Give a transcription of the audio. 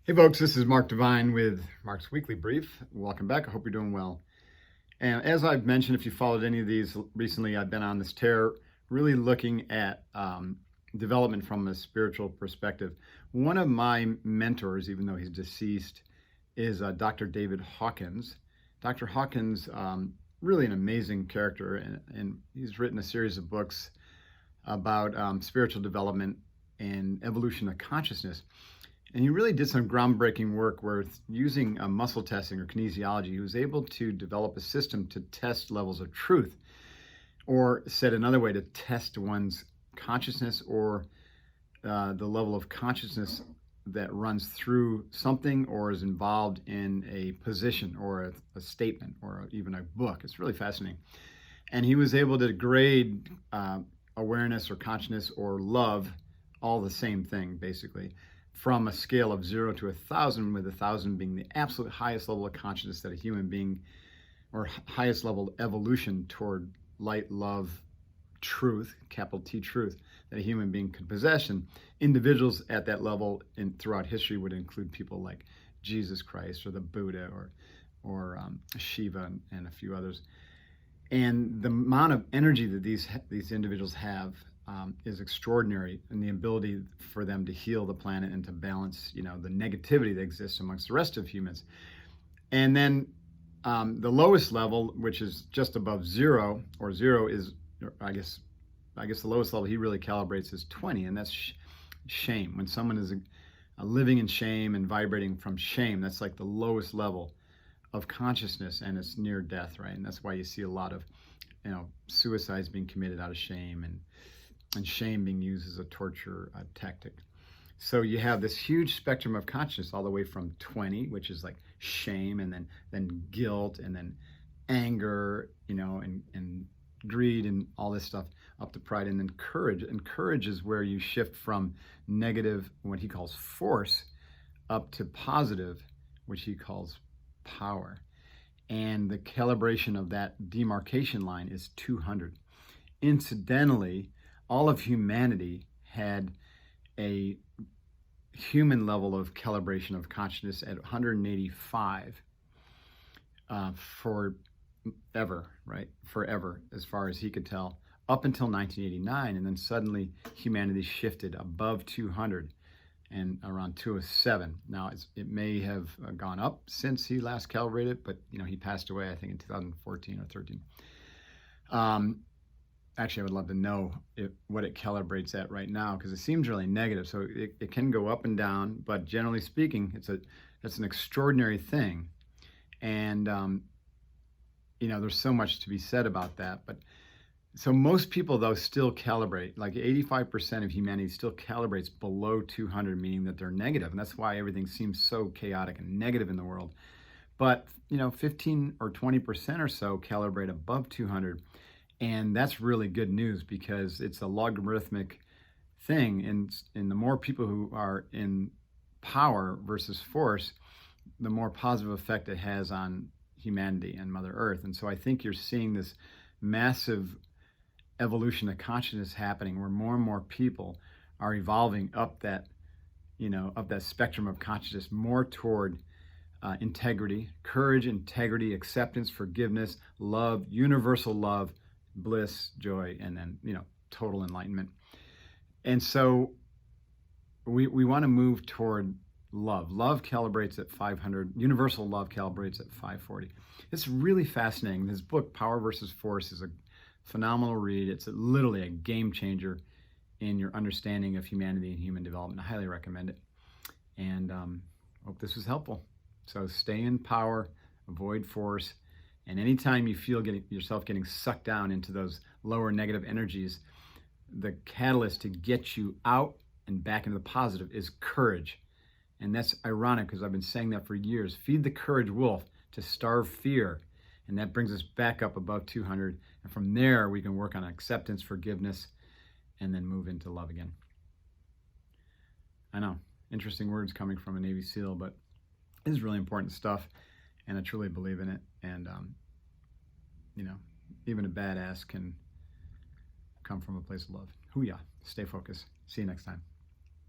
Hey folks, this is Mark Devine with Mark's Weekly Brief. Welcome back. I hope you're doing well. And as I've mentioned, if you followed any of these recently, I've been on this tear really looking at development from a spiritual perspective. One of my mentors, even though he's deceased, is Dr. David Hawkins. Dr. Hawkins, really an amazing character, and he's written a series of books about spiritual development and evolution of consciousness. And he really did some groundbreaking work where, using muscle testing or kinesiology, he was able to develop a system to test levels of truth, or said another way, to test one's consciousness or the level of consciousness that runs through something or is involved in a position or a statement or even a book. It's really fascinating. And he was able to grade awareness or consciousness or love, all the same thing basically, from a scale of 0 to 1,000, with 1,000 being the absolute highest level of consciousness that a human being, or highest level of evolution toward light, love, truth, capital T truth, that a human being could possess. And individuals at that level throughout history would include people like Jesus Christ or the Buddha or Shiva and a few others. And the amount of energy that these individuals have is extraordinary, and the ability for them to heal the planet and to balance, the negativity that exists amongst the rest of humans. And then the lowest level, which is just above 0, or 0 is, I guess the lowest level he really calibrates is 20, and that's shame. When someone is living in shame and vibrating from shame, that's like the lowest level of consciousness, and it's near death, right? And that's why you see a lot of, suicides being committed out of shame, and shame being used as a torture tactic. So you have this huge spectrum of consciousness, all the way from 20, which is like shame, and then guilt, and then anger, and greed and all this stuff, up to pride, and then courage. And courage is where you shift from negative, what he calls force, up to positive, which he calls power. And the calibration of that demarcation line is 200. Incidentally, all of humanity had a human level of calibration of consciousness at 185 forever, right? Forever, as far as he could tell, up until 1989. And then suddenly humanity shifted above 200 and around 207. Now, it may have gone up since he last calibrated, but he passed away, I think, in 2014 or 13. Actually, I would love to know what it calibrates at right now, because it seems really negative. So it can go up and down, but generally speaking, that's an extraordinary thing. And there's so much to be said about that. But so most people, though, still calibrate. Like 85% of humanity still calibrates below 200, meaning that they're negative. And that's why everything seems so chaotic and negative in the world. But 15 or 20% or so calibrate above 200. And that's really good news, because it's a logarithmic thing. And the more people who are in power versus force, the more positive effect it has on humanity and Mother Earth. And so I think you're seeing this massive evolution of consciousness happening, where more and more people are evolving up that spectrum of consciousness, more toward integrity, courage, integrity, acceptance, forgiveness, love, universal love, bliss, joy, and then total enlightenment. And so we want to move toward love. Love calibrates at 500. Universal love calibrates at 540. It's really fascinating. This book, Power versus Force, is a phenomenal read. It's literally a game changer in your understanding of humanity and human development. I highly recommend it. And hope this was helpful. So stay in power, avoid force. And anytime you feel yourself getting sucked down into those lower negative energies, the catalyst to get you out and back into the positive is courage. And that's ironic, because I've been saying that for years. Feed the courage wolf to starve fear. And that brings us back up above 200. And from there, we can work on acceptance, forgiveness, and then move into love again. I know, interesting words coming from a Navy SEAL, but this is really important stuff. And I truly believe in it. And, even a badass can come from a place of love. Hoo-yah. Stay focused. See you next time.